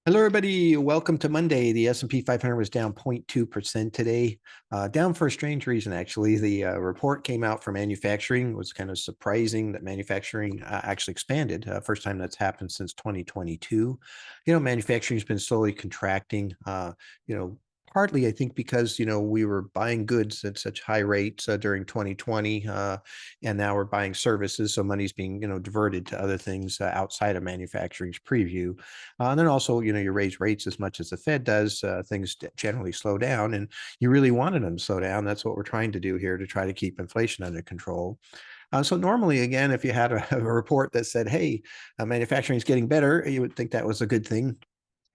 Hello, everybody. Welcome to Monday. The S&P 500 was down 0.2% today, down for a strange reason, actually. The report came out for manufacturing. It was kind of surprising that manufacturing actually expanded. First time that's happened since 2022. Manufacturing has been slowly contracting. Partly, I think, because we were buying goods at such high rates during 2020, and now we're buying services, so money's being diverted to other things outside of manufacturing's preview. And then also, you raise rates as much as the Fed does, things generally slow down, and you really wanted them to slow down. That's what we're trying to do here to try to keep inflation under control. So normally, again, if you had a report that said, "Hey, manufacturing is getting better," you would think that was a good thing.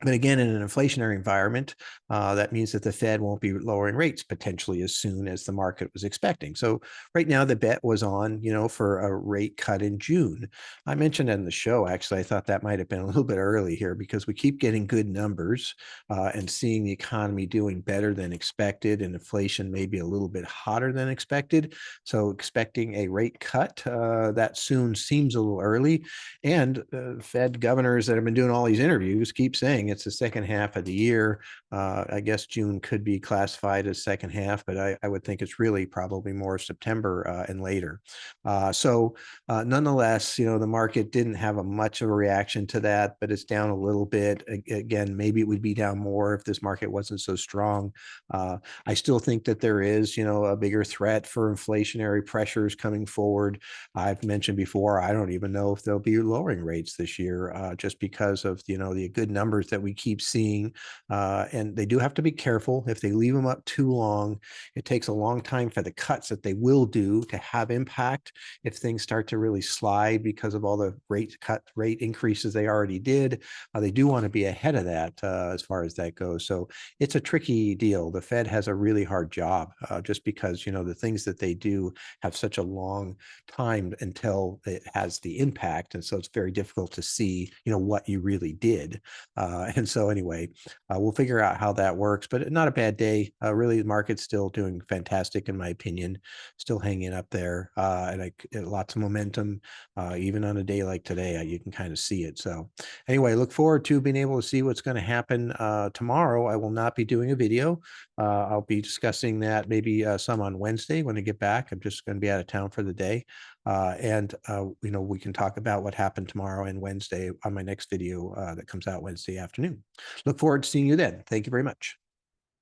But again, in an inflationary environment, that means that the Fed won't be lowering rates potentially as soon as the market was expecting. So right now, the bet was on, for a rate cut in June. I mentioned in the show, actually, I thought that might have been a little bit early here because we keep getting good numbers and seeing the economy doing better than expected, and inflation maybe a little bit hotter than expected. So expecting a rate cut that soon seems a little early. And Fed governors that have been doing all these interviews keep saying it's the second half of the year. I guess June could be classified as second half, but I would think it's really probably more September and later. Nonetheless, the market didn't have a much of a reaction to that, but it's down a little bit. Again, maybe it would be down more if this market wasn't so strong. I still think that there is, a bigger threat for inflationary pressures coming forward. I've mentioned before, I don't even know if they'll be lowering rates this year, just because of the good numbers that we keep seeing. And they do have to be careful. If they leave them up too long, it takes a long time for the cuts that they will do to have impact. If things start to really slide because of all the rate increases they already did, they do want to be ahead of that as far as that goes. So it's a tricky deal. The Fed has a really hard job just because the things that they do have such a long time until it has the impact, and so it's very difficult to see what you really did. And so anyway, we'll figure out how that works, but not a bad day. Really, the market's still doing fantastic in my opinion, still hanging up there, and lots of momentum. Even on a day like today, you can kind of see it. So anyway, look forward to being able to see what's going to happen tomorrow. I will not be doing a video. I'll be discussing that maybe some on Wednesday when I get back. I'm just going to be out of town for the day. We can talk about what happened tomorrow and Wednesday on my next video that comes out Wednesday afternoon. Look forward to seeing you then. Thank you very much.